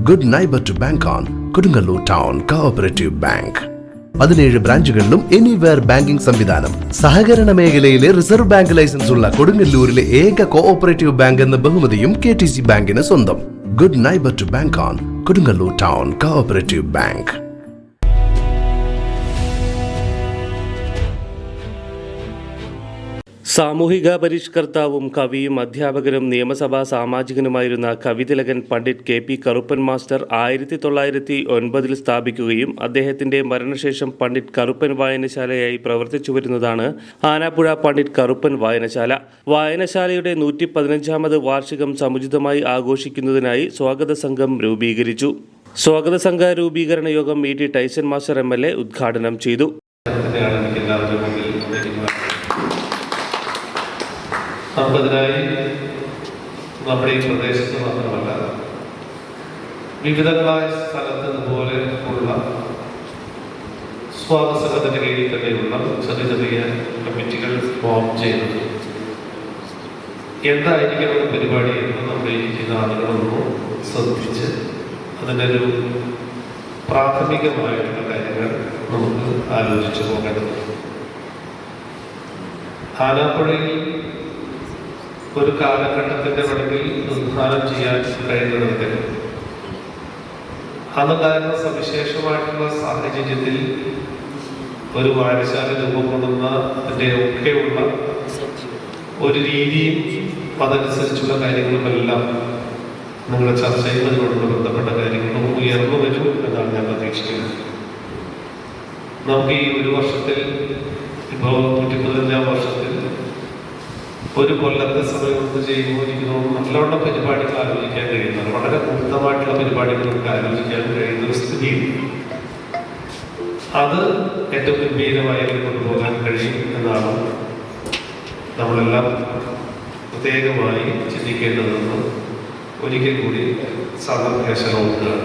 Good neighbour to bank on Kodungallur town cooperative bank. 17 ബ്രാഞ്ചുകളിലും anywhere banking സംവിധാനം. സഹകരണ മേഖലയിലെ റിസർവ് ബാങ്ക് ലൈസൻസ് ഉള്ള കൊടുങ്ങല്ലൂരിലെ ഏക കോഓപ്പറേറ്റീവ് ബാങ്ക് എന്ന ബഹുമതിയും KTC ബാങ്കിന് സ്വന്തം. Good neighbour to bank on Kodungallur town cooperative bank. സാമൂഹിക പരിഷ്കർത്താവും കവിയും അധ്യാപകനും നിയമസഭാ സാമാജികനുമായിരുന്ന കവിതിലകൻ പണ്ഡിറ്റ് KP കറുപ്പൻ മാസ്റ്റർ 1909 സ്ഥാപിക്കുകയും അദ്ദേഹത്തിന്റെ മരണശേഷം പണ്ഡിറ്റ് കറുപ്പൻ വായനശാലയായി പ്രവർത്തിച്ചു വരുന്നതാണ് ആനാപ്പുഴ പണ്ഡിറ്റ് കറുപ്പൻ വായനശാല. വായനശാലയുടെ 115ാമത് വാർഷികം സമുചിതമായി ആഘോഷിക്കുന്നതിനായി സ്വാഗത സംഘം രൂപീകരിച്ചു. സ്വാഗത സംഘ രൂപീകരണ യോഗം E.T. ടൈസൺ മാസ്റ്റർ MLA ഉദ്ഘാടനം ചെയ്തു. നമുക്കതിനായി നമ്മുടെ ഈ പ്രദേശത്ത് മാത്രമല്ല വിവിധങ്ങളായ സ്ഥലത്ത് ഇതുപോലെ ഉള്ള സ്വാഗതസംഘത്തിന്റെ കീഴിൽ തന്നെയുള്ള ചെറിയ ചെറിയ കമ്മിറ്റികൾ ഫോം ചെയ്തത് എന്തായിരിക്കണം പരിപാടി എന്ന് നമ്മുടെ ഈ ചില ആളുകളൊന്നും ശ്രദ്ധിച്ച് അതിൻ്റെ ഒരു പ്രാഥമികമായിട്ടുള്ള കാര്യങ്ങൾ നമുക്ക് ആലോചിച്ചു പോകേണ്ടതുണ്ട്. ആനാപ്പുഴയിൽ ഒരു കാലഘട്ടത്തിന്റെ വഴിയിൽ നിർദ്ധാനം ചെയ്യാൻ കഴിയുന്നതിൽ അന്നുണ്ടായിരുന്ന സവിശേഷമായിട്ടുള്ള സാഹചര്യത്തിൽ ഒരു വായനശാല രൂപം കൊള്ളുന്ന അതിൻ്റെ ഒക്കെയുള്ള ഒരു രീതിയും അതനുസരിച്ചുള്ള കാര്യങ്ങളുമെല്ലാം നിങ്ങളുടെ ചർച്ച ചെയ്യുന്നതിനോടുള്ള ബന്ധപ്പെട്ട കാര്യങ്ങളും ഉയർന്നു വരും എന്നാണ് ഞാൻ പ്രതീക്ഷിക്കുന്നത്. നമുക്ക് ഈ ഒരു വർഷത്തിൽ ഇപ്പോൾ 115ാം വർഷത്തിൽ ഒരു കൊല്ലത്തെ സമയം കൊണ്ട് ചെയ്യുമ്പോൾ നല്ലവണ്ണം പരിപാടികൾ ആലോചിക്കാൻ കഴിയുന്നത് വളരെ പൂർണ്ണമായിട്ടുള്ള പരിപാടികൾ നമുക്ക് ആലോചിക്കാൻ കഴിയുന്ന ഒരു സ്ഥിതിയിൽ അത് ഏറ്റവും ഗംഭീരമായി കൊണ്ടുപോകാൻ കഴിയും എന്നാണ് നമ്മളെല്ലാം പ്രത്യേകമായി ചിന്തിക്കേണ്ടതെന്ന് ഒരിക്കൽ കൂടി സാധാരണ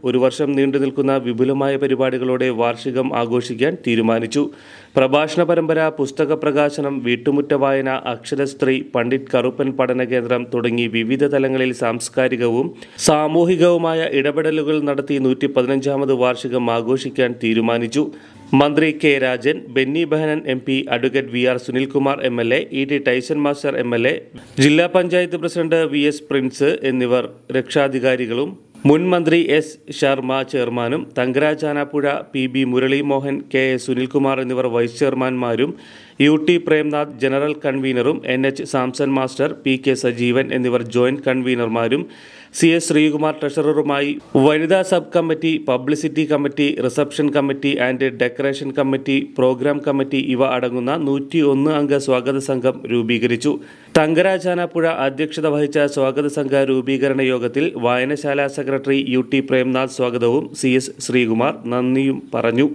ഒരു വർഷം നീണ്ടു നിൽക്കുന്ന വിപുലമായ പരിപാടികളോടെ വാർഷികം ആഘോഷിക്കാൻ തീരുമാനിച്ചു. പ്രഭാഷണ പരമ്പര, പുസ്തക പ്രകാശനം, വീട്ടുമുറ്റ വായന, അക്ഷരസ്ത്രീ, പണ്ഡിറ്റ് കറുപ്പൻ പഠന കേന്ദ്രം തുടങ്ങി വിവിധ തലങ്ങളിൽ സാംസ്കാരികവും സാമൂഹികവുമായ ഇടപെടലുകൾ നടത്തി 115ാമത് വാർഷികം ആഘോഷിക്കാൻ തീരുമാനിച്ചു. മന്ത്രി K. Rajan, Benny Behanan MP, advocate VR. Sunilkumar MLA, E.T. Tyson master MLA, ജില്ലാ പഞ്ചായത്ത് പ്രസിഡന്റ് VS. പ്രിൻസ് എന്നിവർ രക്ഷാധികാരികളും മുൻ മന്ത്രി S. ശർമ്മ ചെയർമാനും തങ്കരാജ് ആനാപ്പുഴ, PB. മുരളി മോഹൻ, K. സുനിൽകുമാർ എന്നിവർ വൈസ് ചെയർമാൻമാരും, UT പ്രേംനാഥ് ജനറൽ കൺവീനറും, NH Samson master, PK. Sajeevan എന്നിവർ ജോയിന്റ് കൺവീനർമാരും, CS. ശ്രീകുമാർ ട്രഷററുമായി വനിതാ sub committee, publicity committee, reception committee and decoration committee, programme committee ഇവ അടങ്ങുന്ന 101 അംഗ സ്വാഗത സംഘം രൂപീകരിച്ചു. തങ്കരാജ് ആനാപ്പുഴ അധ്യക്ഷത വഹിച്ച സ്വാഗത സംഘ രൂപീകരണ യോഗത്തിൽ വായനശാല സെക്രട്ടറി UT പ്രേംനാഥ് സ്വാഗതവും CS. ശ്രീകുമാർ നന്ദിയും പറഞ്ഞു.